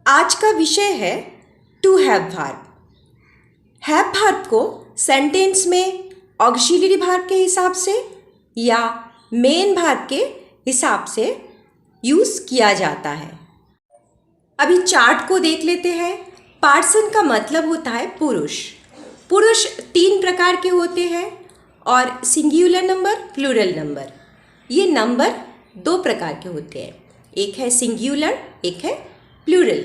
आज का विषय है to have verb. Have verb को सेंटेंस में ऑक्सिलरी वर्ब के हिसाब से या मेन वर्ब के हिसाब से यूज़ किया जाता है। अभी चार्ट को देख लेते हैं। पर्सन का मतलब होता है पुरुष। पुरुष 3 प्रकार के होते हैं और सिंगुलर नंबर, प्लूरल नंबर। ये नंबर 2 प्रकार के होते हैं, एक है सिंगुलर, एक है प्लूरल।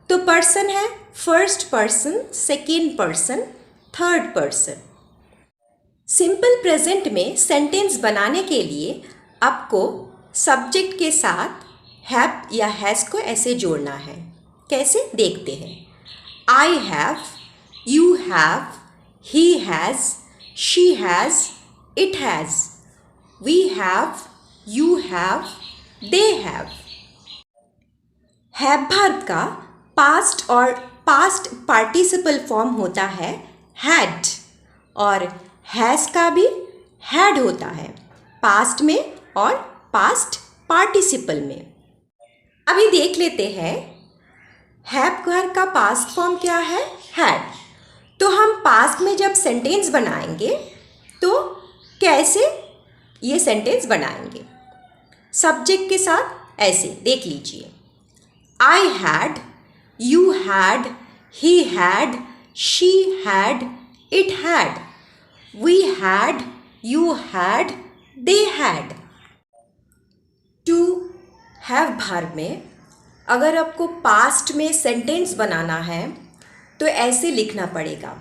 तो पर्सन है first person, second person, third person. Simple present में सेंटेंस बनाने के लिए आपको सब्जेक्ट के साथ हैव या हैज़ को ऐसे जोड़ना है। कैसे देखते हैं। I have, you have, he has, she has, it has, we have, you have, they have। Have verb का पास्ट और पास्ट पार्टिसिपल फॉर्म होता है हैड और हैज़ का भी हैड होता है पास्ट में और पास्ट पार्टिसिपल में। अभी देख लेते हैं हैव वर्ब का पास्ट फॉर्म क्या है, हैड। तो हम पास्ट में जब सेंटेंस बनाएंगे तो कैसे ये सेंटेंस बनाएंगे। सब्जेक्ट के साथ ऐसे देख लीजिए। I had, you had, he had, she had, it had, we had, you had, they had. To have verb में अगर आपको पास्ट में सेंटेंस बनाना है तो ऐसे लिखना पड़ेगा।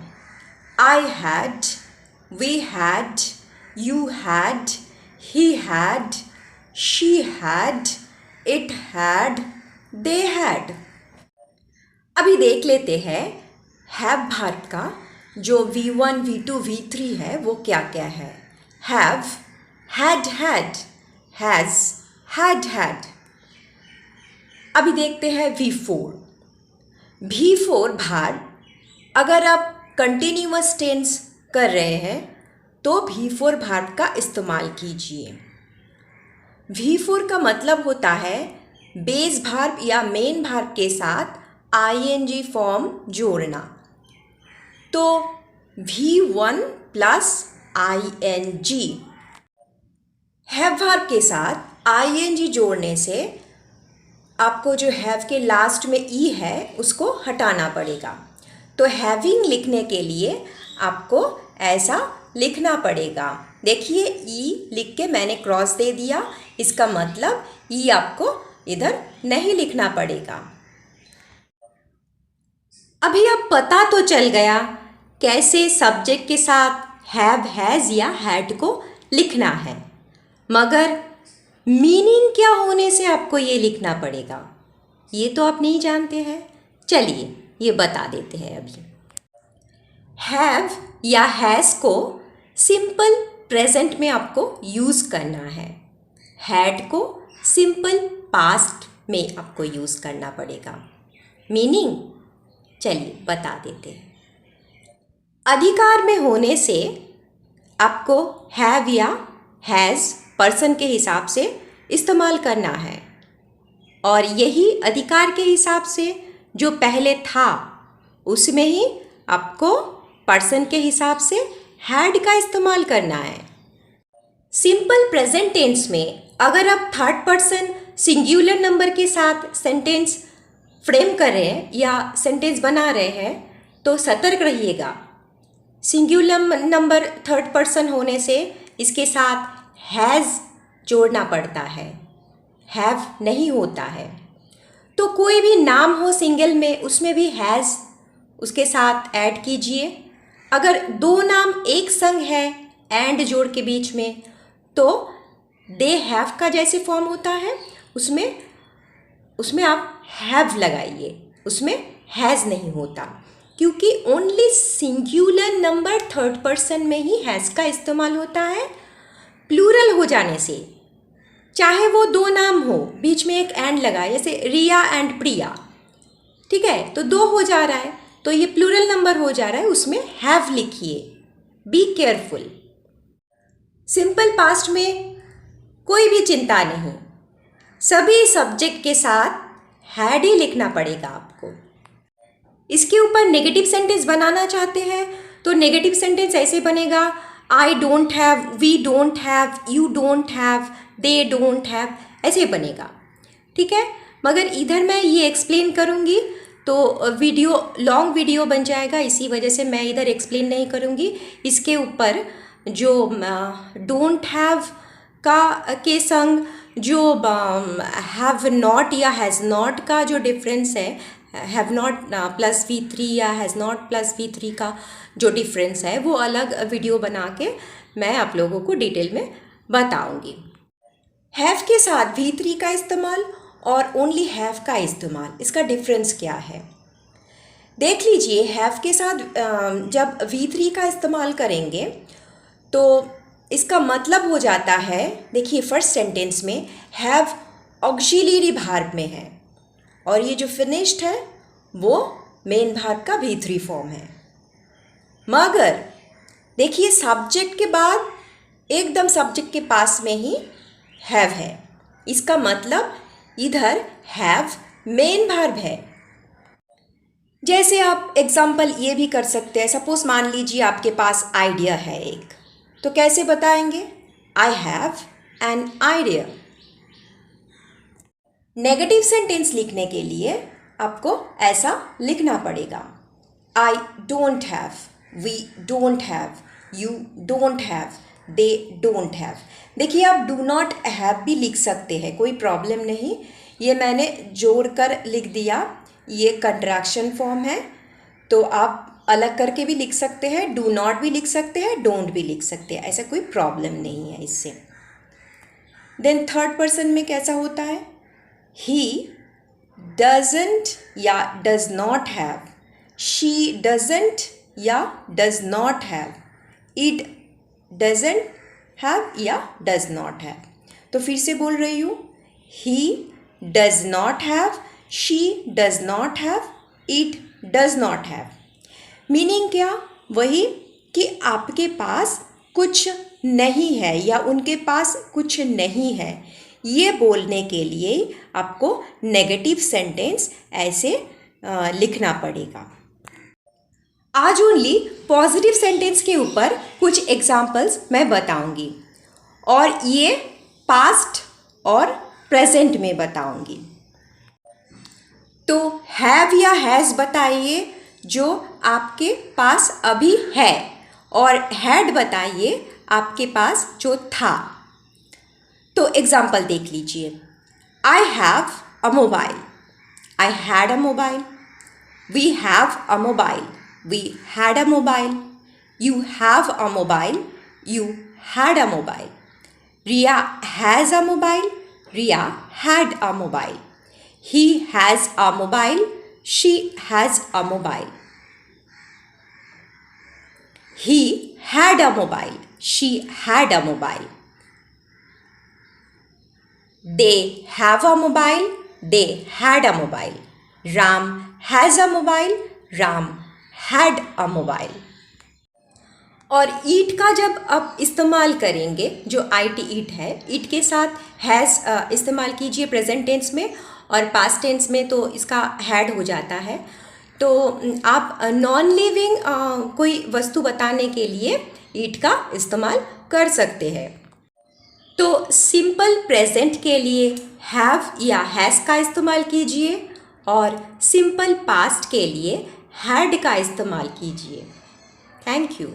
I had, we had, you had, he had, she had, it had, they had। अभी देख लेते हैं हैव वर्ब का जो V1, V2, V3 है वो क्या क्या है। Have, had had, has, had had। अभी देखते हैं V4। V4 वर्ब अगर आप कंटिन्यूअस टेंस कर रहे हैं तो V4 वर्ब का इस्तेमाल कीजिए। V4 का मतलब होता है बेस वर्ब या मेन वर्ब के साथ ing फॉर्म जोड़ना। तो V1 plus ing। Have verb के साथ ing जोड़ने से आपको जो हैव के लास्ट में ई है उसको हटाना पड़ेगा। तो हैविंग लिखने के लिए आपको ऐसा लिखना पड़ेगा। देखिए ई लिख के मैंने क्रॉस दे दिया, इसका मतलब ई आपको इधर नहीं लिखना पड़ेगा। अभी अब पता तो चल गया कैसे सब्जेक्ट के साथ हैव, हैज़ या हैड को लिखना है, मगर मीनिंग क्या होने से आपको ये लिखना पड़ेगा ये तो आप नहीं जानते हैं। चलिए ये बता देते हैं। अभी हैव या हैज़ को सिंपल प्रेजेंट में आपको यूज़ करना है, हैड को सिंपल पास्ट में आपको यूज़ करना पड़ेगा। मीनिंग चलिए बता देते हैं। अधिकार में होने से आपको हैव या हैज़ पर्सन के हिसाब से इस्तेमाल करना है और यही अधिकार के हिसाब से जो पहले था उसमें ही आपको पर्सन के हिसाब से हैड का इस्तेमाल करना है। सिंपल प्रेजेंट टेंस में अगर आप थर्ड पर्सन सिंगुलर नंबर के साथ सेंटेंस फ्रेम कर रहे हैं या सेंटेंस बना रहे हैं तो सतर्क रहिएगा। सिंगुलर नंबर थर्ड पर्सन होने से इसके साथ हैज़ जोड़ना पड़ता है, हैव नहीं होता है। तो कोई भी नाम हो सिंगल में उसमें भी हैज़ उसके साथ ऐड कीजिए। अगर 2 नाम एक संग है एंड जोड़ के बीच में तो दे हैव का जैसे फॉर्म होता है उसमें आप हैव लगाइए, उसमें हैज़ नहीं होता, क्योंकि only singular number third person में ही हैज़ का इस्तेमाल होता है। प्लूरल हो जाने से चाहे वो 2 नाम हो बीच में एक एंड लगाए, जैसे रिया एंड प्रिया, ठीक है, तो 2 हो जा रहा है तो ये प्लूरल नंबर हो जा रहा है, उसमें हैव लिखिए। Be careful. सिंपल पास्ट में कोई भी चिंता नहीं, सभी सब्जेक्ट के साथ हैड ही लिखना पड़ेगा आपको। इसके ऊपर नेगेटिव सेंटेंस बनाना चाहते हैं तो नेगेटिव सेंटेंस ऐसे बनेगा, I don't have, we don't have, you don't have, they don't have, ऐसे बनेगा। ठीक है, मगर इधर मैं ये एक्सप्लेन करूँगी तो वीडियो लॉन्ग वीडियो बन जाएगा, इसी वजह से मैं इधर एक्सप्लेन नहीं करूँगी। इसके ऊपर जो डोंट हैव का के संग जो हैव नॉट या हैज़ नॉट का जो डिफरेंस है, हैव नॉट प्लस V3 या हैज़ नॉट प्लस V3 का जो डिफरेंस है वो अलग वीडियो बना के मैं आप लोगों को डिटेल में बताऊंगी। हैव के साथ V3 का इस्तेमाल और ओनली हैव का इस्तेमाल, इसका डिफरेंस क्या है देख लीजिए। हैव के साथ जब V3 का इस्तेमाल करेंगे तो इसका मतलब हो जाता है, देखिए फर्स्ट सेंटेंस में हैव ऑक्सिलरी वर्ब में है और ये जो फिनिश्ड है वो मेन वर्ब का V3 फॉर्म है। मगर देखिए सब्जेक्ट के बाद एकदम सब्जेक्ट के पास में ही हैव है, इसका मतलब इधर हैव मेन वर्ब है। जैसे आप एग्जाम्पल ये भी कर सकते हैं, सपोज मान लीजिए आपके पास आइडिया है एक, तो कैसे बताएंगे, I have an idea. Negative sentence लिखने के लिए आपको ऐसा लिखना पड़ेगा, I don't have, we don't have, you don't have, they don't have. देखिए आप डू नॉट हैव भी लिख सकते हैं, कोई प्रॉब्लम नहीं, ये मैंने जोड़कर लिख दिया, ये कंट्रैक्शन फॉर्म है तो आप अलग करके भी लिख सकते हैं, डू नॉट भी लिख सकते हैं, डोंट भी लिख सकते हैं, ऐसा कोई प्रॉब्लम नहीं है इससे। देन थर्ड पर्सन में कैसा होता है, ही डजंट या does not have, she doesn't या does not have, it doesn't have या डज नॉट हैव। तो फिर से बोल रही हूँ, he does not have, she does not have, it does not have. Meaning क्या, वही कि आपके पास कुछ नहीं है या उनके पास कुछ नहीं है, ये बोलने के लिए आपको नेगेटिव सेंटेंस ऐसे लिखना पड़ेगा। आज ओनली पॉजिटिव सेंटेंस के ऊपर कुछ एग्जाम्पल्स मैं बताऊंगी और ये पास्ट और प्रेजेंट में बताऊंगी। तो हैव या हैज़ बताइए जो आपके पास अभी है और हैड बताइए आपके पास जो था। तो एग्जाम्पल देख लीजिए, I have a mobile, I had a mobile, we have a mobile, we had a mobile, you have a mobile, you had a mobile, Riya has a mobile, Riya had a mobile, he has a mobile, she has a mobile, he had a mobile, she had a mobile, they have a mobile, they had a mobile, Ram has a mobile, Ram had a mobile। और ईट का जब आप इस्तेमाल करेंगे, जो IT ईट है, ईट के साथ हैज़ इस्तेमाल कीजिए प्रेजेंट टेंस में और पास्ट टेंस में तो इसका हैड हो जाता है। तो आप नॉन लिविंग कोई वस्तु बताने के लिए ईट का इस्तेमाल कर सकते हैं। तो सिंपल प्रेजेंट के लिए हैव या हैज़ का इस्तेमाल कीजिए और सिंपल पास्ट के लिए हैड का इस्तेमाल कीजिए। Thank you.